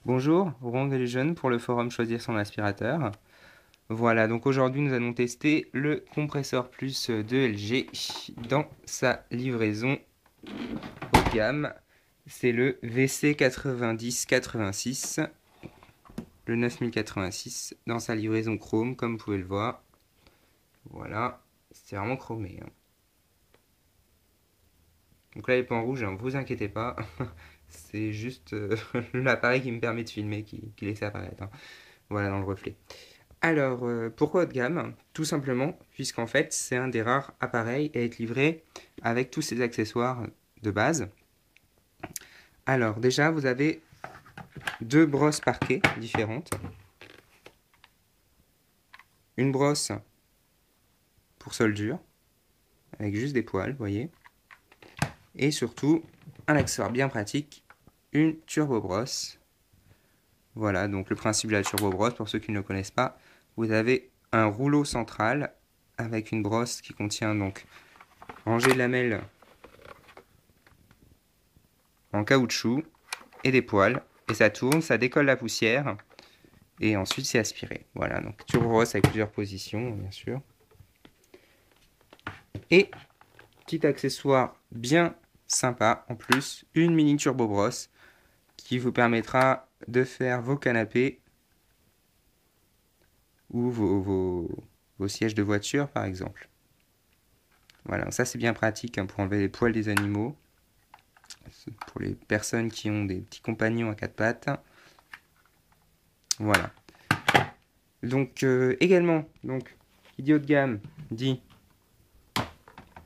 Bonjour, Rong et les jeunes pour le forum Choisir son aspirateur. Voilà, donc aujourd'hui nous allons tester le compresseur plus de LG dans sa livraison haut de gamme. C'est le VC9086, le 9086 dans sa livraison chrome comme vous pouvez le voir. Voilà, c'est vraiment chromé. Donc là il est pas en rouge, hein, vous inquiétez pas. C'est juste l'appareil qui me permet de filmer qui laisse apparaître. Hein. Voilà dans le reflet. Alors, pourquoi haut de gamme? Tout simplement, puisqu'en fait, c'est un des rares appareils à être livré avec tous ses accessoires de base. Alors, déjà, vous avez deux brosses parquet différentes. Une brosse pour soldure, avec juste des poils, vous voyez. Et surtout, un accessoire bien pratique, une turbo brosse. Voilà, donc le principe de la turbo brosse, pour ceux qui ne le connaissent pas, vous avez un rouleau central avec une brosse qui contient donc rangée de lamelles en caoutchouc et des poils. Et ça tourne, ça décolle la poussière. Et ensuite, c'est aspiré. Voilà, donc turbo brosse avec plusieurs positions, bien sûr. Et petit accessoire bien sympa, en plus, une mini turbo brosse qui vous permettra de faire vos canapés ou vos sièges de voiture, par exemple. Voilà, ça c'est bien pratique hein, pour enlever les poils des animaux. Pour les personnes qui ont des petits compagnons à quatre pattes. Voilà. Donc également, donc, qui dit haut de gamme, dit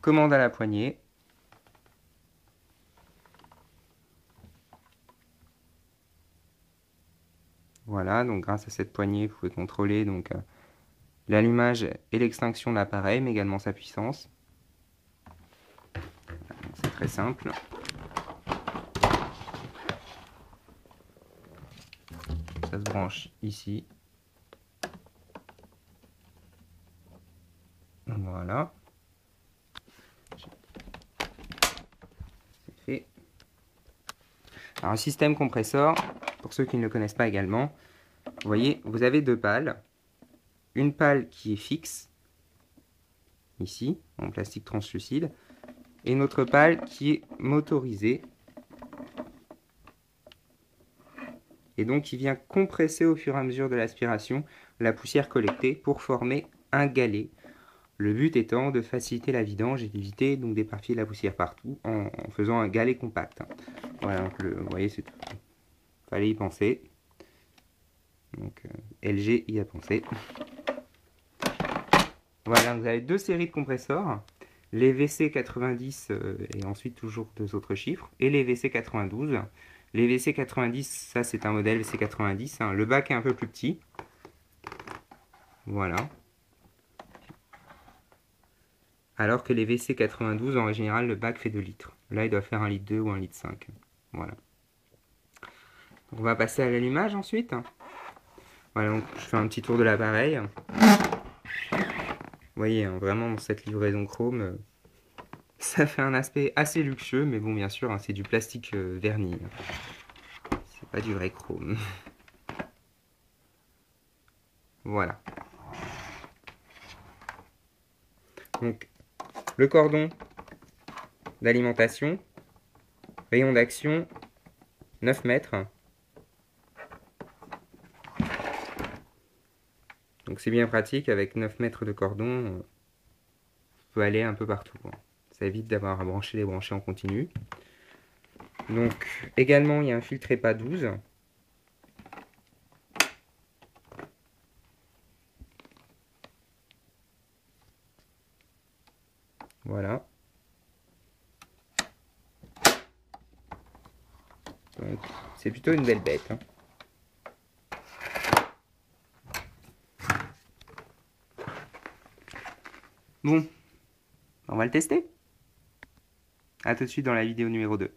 commande à la poignée. Voilà, donc grâce à cette poignée, vous pouvez contrôler donc l'allumage et l'extinction de l'appareil, mais également sa puissance. C'est très simple. Ça se branche ici. Voilà. C'est fait. Alors, un système compresseur, pour ceux qui ne le connaissent pas également, vous voyez, vous avez deux pales. Une pale qui est fixe, ici, en plastique translucide, et une autre pale qui est motorisée, et donc qui vient compresser au fur et à mesure de l'aspiration la poussière collectée pour former un galet. Le but étant de faciliter la vidange et d'éviter donc d'éparpiller la poussière partout en faisant un galet compact. Voilà, donc vous voyez, il fallait y penser. Donc LG y a pensé. Voilà, vous avez deux séries de compresseurs, les VC90 et ensuite toujours deux autres chiffres, et les VC92. Les VC90, ça c'est un modèle VC90, hein. Le bac est un peu plus petit. Voilà. Alors que les VC92, en général, le bac fait 2 litres. Là, il doit faire 1,2 litre ou 1,5 litre. Voilà. On va passer à l'allumage ensuite. Voilà, donc je fais un petit tour de l'appareil. Vous voyez, hein, vraiment, dans cette livraison chrome, ça fait un aspect assez luxueux, mais bon, bien sûr, hein, c'est du plastique verni. C'est pas du vrai chrome. Voilà. Donc, le cordon d'alimentation, rayon d'action, 9 mètres. Donc c'est bien pratique, avec 9 mètres de cordon, on peut aller un peu partout. Ça évite d'avoir à brancher les branchés en continu. Donc également, il y a un filtre EPA 12. Voilà. Donc c'est plutôt une belle bête. Hein. Bon, on va le tester. A tout de suite dans la vidéo numéro 2.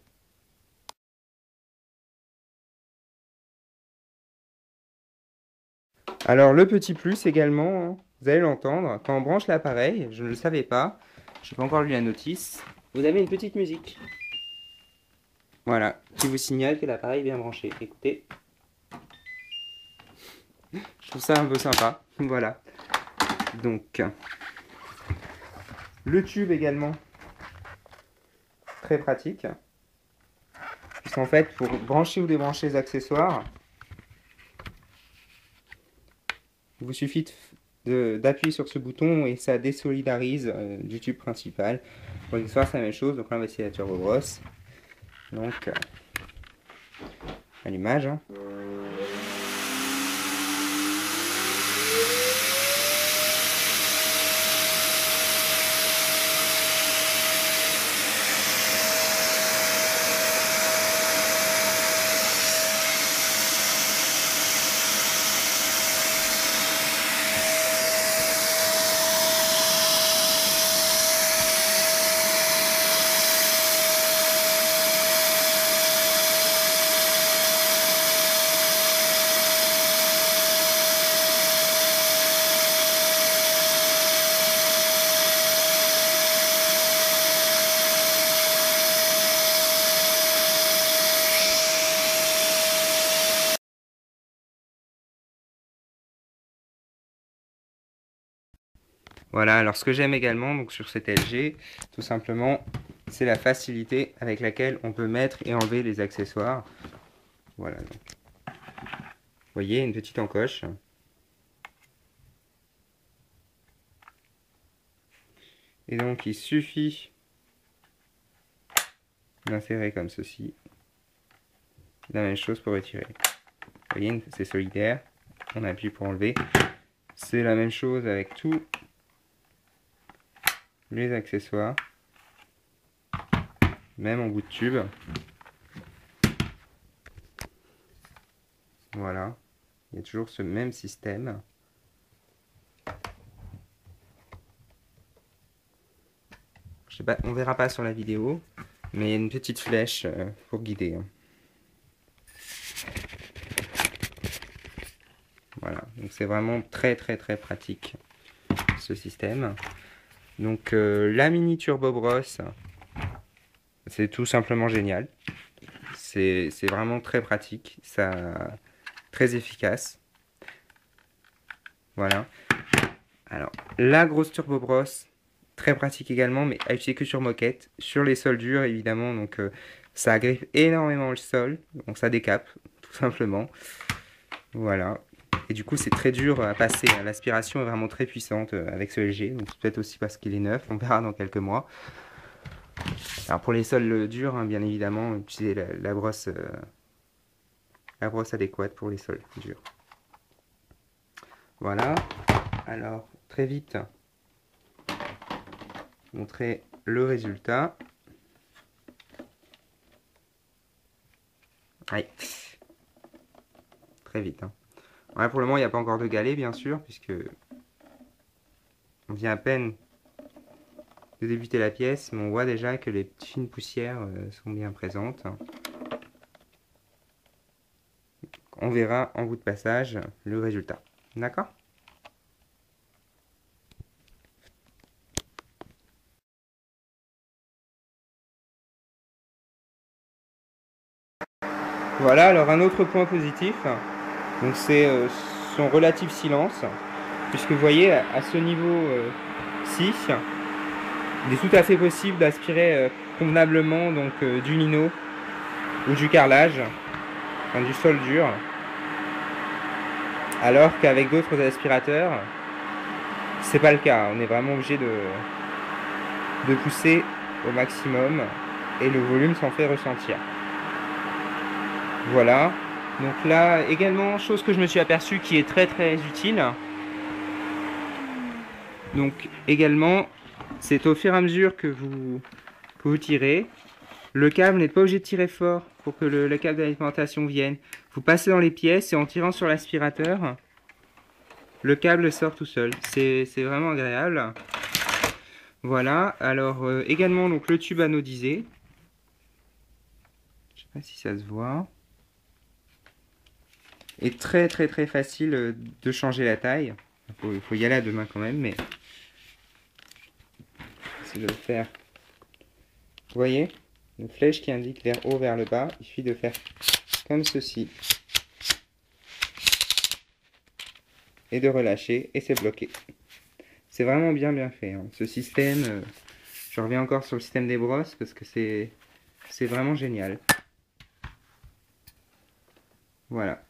Alors le petit plus également, hein, vous allez l'entendre, quand on branche l'appareil, je ne le savais pas, je n'ai pas encore lu la notice, vous avez une petite musique. Voilà, qui vous signale que l'appareil est bien branché. Écoutez. Je trouve ça un peu sympa. Voilà. Donc, le tube également, très pratique. Puisqu'en fait, pour brancher ou débrancher les accessoires, il vous suffit d'appuyer sur ce bouton et ça désolidarise du tube principal. Pour l'accessoire, c'est la même chose. Donc là, on va essayer la turbo brosse. Donc, allumage. Hein. Voilà, alors ce que j'aime également donc sur cette LG, tout simplement, c'est la facilité avec laquelle on peut mettre et enlever les accessoires. Voilà, donc. Vous voyez, une petite encoche. Et donc, il suffit d'insérer comme ceci. La même chose pour retirer. Vous voyez, c'est solidaire. On appuie pour enlever. C'est la même chose avec tous les accessoires. Même en bout de tube. Voilà. Il y a toujours ce même système. Je sais pas, on verra pas sur la vidéo, mais il y a une petite flèche pour guider. Voilà, donc c'est vraiment très pratique ce système. Donc la mini turbo brosse, c'est tout simplement génial. C'est vraiment très pratique, très efficace. Voilà. Alors la grosse turbo brosse, très pratique également, mais à utiliser que sur moquette, sur les sols durs évidemment, donc ça agriffe énormément le sol, donc ça décape tout simplement. Voilà. Et du coup, c'est très dur à passer. L'aspiration est vraiment très puissante avec ce LG. Donc, peut-être aussi parce qu'il est neuf. On verra dans quelques mois. Alors, pour les sols durs, hein, bien évidemment, utilisez la brosse adéquate pour les sols durs. Voilà. Alors, très vite, montrer le résultat. Allez. Très vite. Hein. Ouais, pour le moment, il n'y a pas encore de galet, bien sûr, puisque on vient à peine de débuter la pièce, mais on voit déjà que les fines poussières sont bien présentes. On verra en bout de passage le résultat. D'accord ? Voilà, alors un autre point positif, donc c'est son relatif silence, puisque vous voyez à ce niveau-ci, il est tout à fait possible d'aspirer convenablement donc du lino ou du carrelage, enfin, du sol dur, alors qu'avec d'autres aspirateurs, c'est pas le cas. On est vraiment obligé de pousser au maximum et le volume s'en fait ressentir. Voilà, donc là également, chose que je me suis aperçu qui est très utile. Donc également, c'est au fur et à mesure que vous tirez. Le câble n'est pas obligé de tirer fort pour que le câble d'alimentation vienne. Vous passez dans les pièces et en tirant sur l'aspirateur, le câble sort tout seul. C'est vraiment agréable. Voilà, alors également donc le tube anodisé. Je ne sais pas si ça se voit. Est très facile de changer la taille. Il faut y aller à deux mains quand même, mais c'est de le faire. Vous voyez, une flèche qui indique vers haut, vers le bas. Il suffit de faire comme ceci. et de relâcher et c'est bloqué. C'est vraiment bien fait, hein. Ce système, je reviens encore sur le système des brosses parce que c'est vraiment génial. Voilà.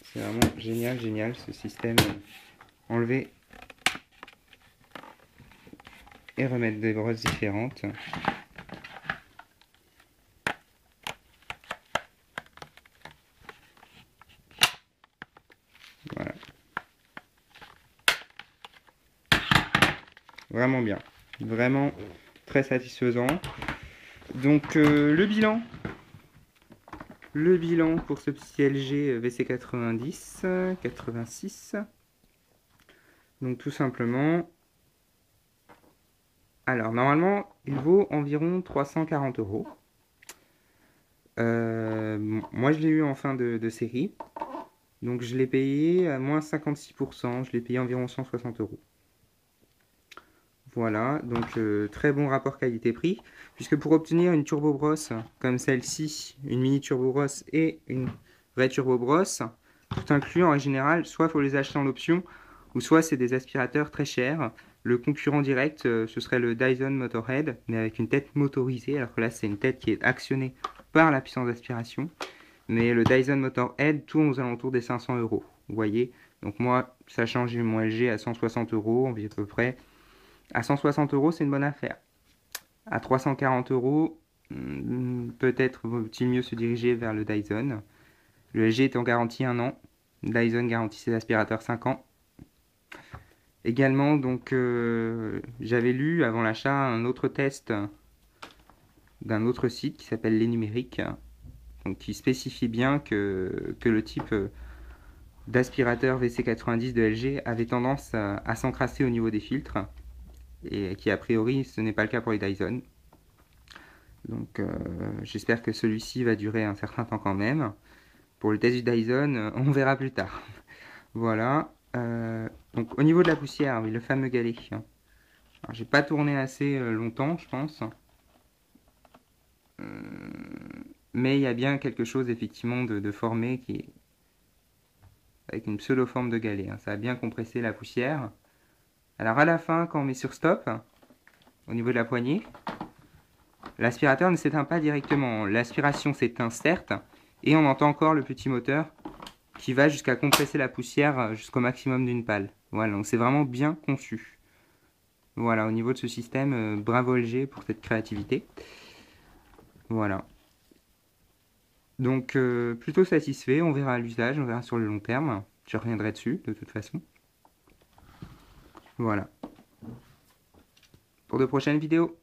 C'est vraiment génial ce système. Enlever et remettre des brosses différentes. Voilà. Vraiment bien. Vraiment très satisfaisant. Donc le bilan. Le bilan pour ce petit LG VC90 86. Donc tout simplement. Alors normalement il vaut environ 340 €. Moi je l'ai eu en fin de série. Donc je l'ai payé à moins 56%. Je l'ai payé environ 160 €. Voilà, donc très bon rapport qualité-prix, puisque pour obtenir une turbo brosse comme celle-ci, une mini turbo brosse et une vraie turbo brosse, tout inclus en général, soit il faut les acheter en option, ou soit c'est des aspirateurs très chers. Le concurrent direct, ce serait le Dyson Motorhead, mais avec une tête motorisée, alors que là c'est une tête qui est actionnée par la puissance d'aspiration. Mais le Dyson Motorhead tourne aux alentours des 500 €, vous voyez. Donc moi, sachant que j'ai mon LG à 160 €, on vit à peu près. À 160 €, c'est une bonne affaire. À 340 €, peut-être vaut-il mieux se diriger vers le Dyson. Le LG est en garantie 1 an. Dyson garantit ses aspirateurs 5 ans. Également, donc, j'avais lu avant l'achat un autre test d'un autre site qui s'appelle Les Numériques, donc, qui spécifie bien que le type d'aspirateur VC90 de LG avait tendance à s'encrasser au niveau des filtres, et qui a priori ce n'est pas le cas pour les Dyson. Donc j'espère que celui-ci va durer un certain temps quand même. Pour le test du Dyson, on verra plus tard. Voilà. Donc au niveau de la poussière, oui, le fameux galet. Alors, j'ai pas tourné assez longtemps, je pense. Mais il y a bien quelque chose effectivement de formé qui est avec une pseudo-forme de galet, hein. Ça a bien compressé la poussière. Alors à la fin, quand on met sur stop, au niveau de la poignée, l'aspirateur ne s'éteint pas directement. L'aspiration s'éteint certes, et on entend encore le petit moteur qui va jusqu'à compresser la poussière jusqu'au maximum d'une pale. Voilà, donc c'est vraiment bien conçu. Voilà, au niveau de ce système, bravo LG pour cette créativité. Voilà. Donc plutôt satisfait, on verra à l'usage, on verra sur le long terme. Je reviendrai dessus de toute façon. Voilà. Pour de prochaines vidéos.